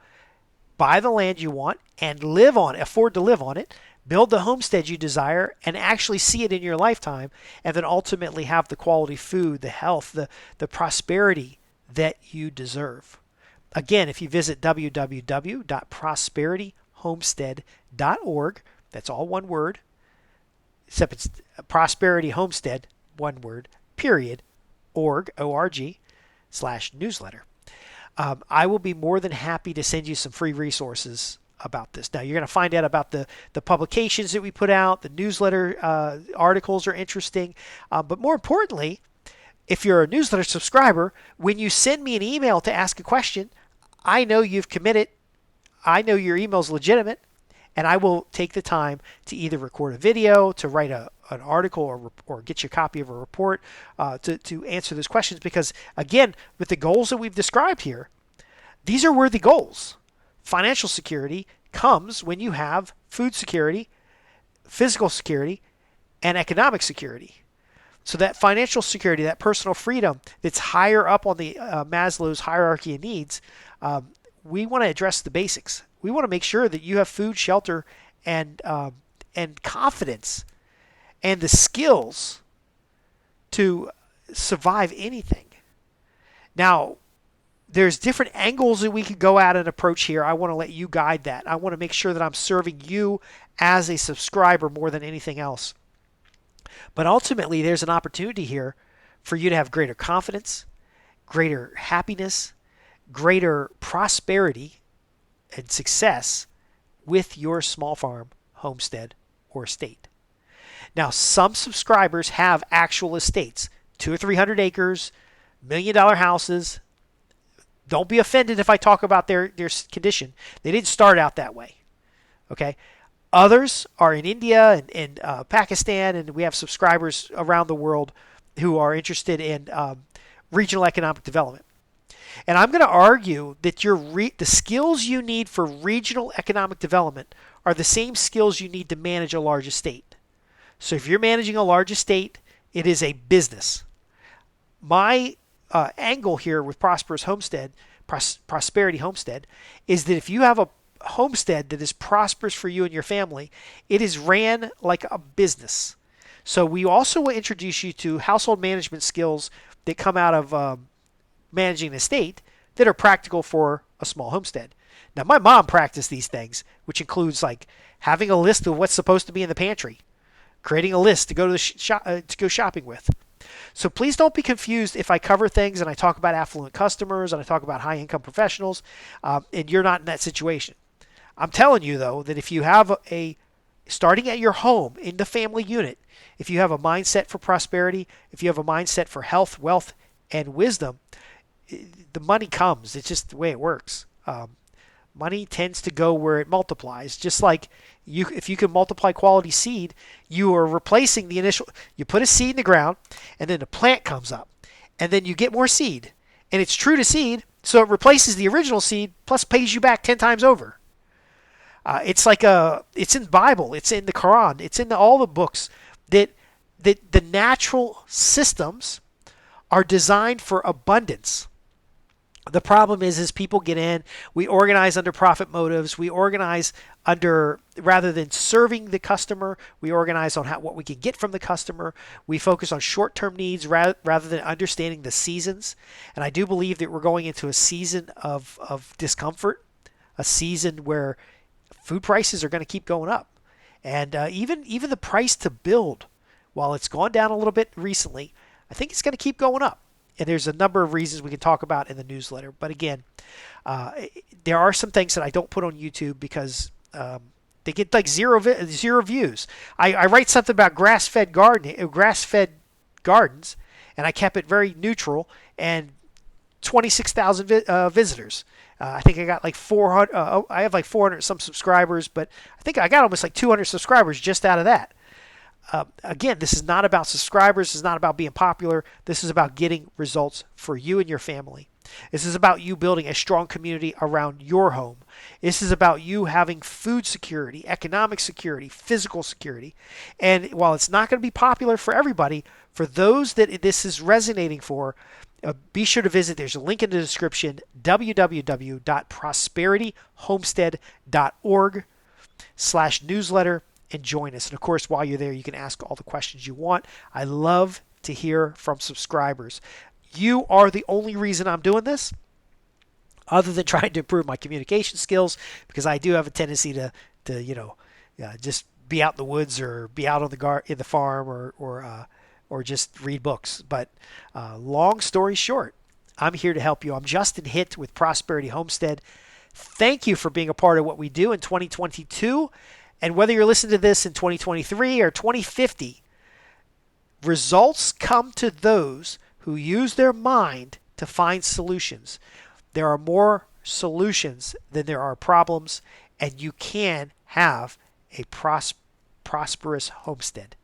buy the land you want and live on it, afford to live on it, build the homestead you desire, and actually see it in your lifetime, and then ultimately have the quality food, the health, the prosperity that you deserve. Again, if you visit www.prosperityhomestead.org, that's all one word, except it's Prosperity Homestead, one word, period, org/newsletter. I will be more than happy to send you some free resources about this. Now, you're going to find out about the publications that we put out. The newsletter articles are interesting. But more importantly, if you're a newsletter subscriber, when you send me an email to ask a question, I know you've committed. I know your email is legitimate, and I will take the time to either record a video, to write an article, or get you a copy of a report to answer those questions. Because, again, with the goals that we've described here, these are worthy goals. Financial security comes when you have food security, physical security, and economic security. So that financial security, that personal freedom that's higher up on the Maslow's hierarchy of needs, we want to address the basics. We want to make sure that you have food, shelter, and confidence, and the skills to survive anything. Now, there's different angles that we could go at and approach here. I want to let you guide that. I want to make sure that I'm serving you as a subscriber more than anything else. But ultimately, there's an opportunity here for you to have greater confidence, greater happiness, greater prosperity and success with your small farm, homestead, or estate. Now, some subscribers have actual estates, 200 or 300 acres, $1 million houses. Don't be offended if I talk about their condition. They didn't start out that way. Okay? Others are in India and Pakistan, and we have subscribers around the world who are interested in regional economic development. And I'm going to argue that the skills you need for regional economic development are the same skills you need to manage a large estate. So if you're managing a large estate, it is a business. My angle here with Prosperity Homestead is that if you have a homestead that is prosperous for you and your family, it is ran like a business. So we also will introduce you to household management skills that come out of managing an estate that are practical for a small homestead. Now, my mom practiced these things, which includes like having a list of what's supposed to be in the pantry, creating a list to go to go shopping with. So please don't be confused if I cover things and I talk about affluent customers and I talk about high-income professionals, and you're not in that situation. I'm telling you, though, that if you have starting at your home in the family unit, if you have a mindset for prosperity, if you have a mindset for health, wealth, and wisdom, the money comes. It's just the way it works. Money tends to go where it multiplies. Just like if you can multiply quality seed, you are replacing the initial. You put a seed in the ground, and then a plant comes up, and then you get more seed, and it's true to seed, so it replaces the original seed plus pays you back 10 times over. It's in the Bible, it's in the Quran, it's in all the books that the natural systems are designed for abundance. The problem is people get in, we organize under profit motives, we organize rather than serving the customer, we organize on what we can get from the customer, we focus on short-term needs rather than understanding the seasons. And I do believe that we're going into a season of discomfort, a season where food prices are going to keep going up. And even the price to build, while it's gone down a little bit recently, I think it's going to keep going up. And there's a number of reasons we can talk about in the newsletter. But again, there are some things that I don't put on YouTube because they get like zero views. I write something about grass-fed gardens, and I kept it very neutral, and 26,000 visitors. I think I got like 400. I have like 400 some subscribers, but I think I got almost like 200 subscribers just out of that. Again, this is not about subscribers. This is not about being popular. This is about getting results for you and your family. This is about you building a strong community around your home. This is about you having food security, economic security, physical security. And while it's not going to be popular for everybody, for those that this is resonating for, be sure to visit. There's a link in the description, www.prosperityhomestead.org/newsletter, and join us. And of course, while you're there, you can ask all the questions you want. I love to hear from subscribers. You are the only reason I'm doing this, other than trying to improve my communication skills, because I do have a tendency to just be out in the woods or be out on in the farm or just read books. But long story short, I'm here to help you. I'm Justin Hitt with Prosperity Homestead. Thank you for being a part of what we do in 2022. And whether you're listening to this in 2023 or 2050, results come to those who use their mind to find solutions. There are more solutions than there are problems, and you can have a prosperous homestead.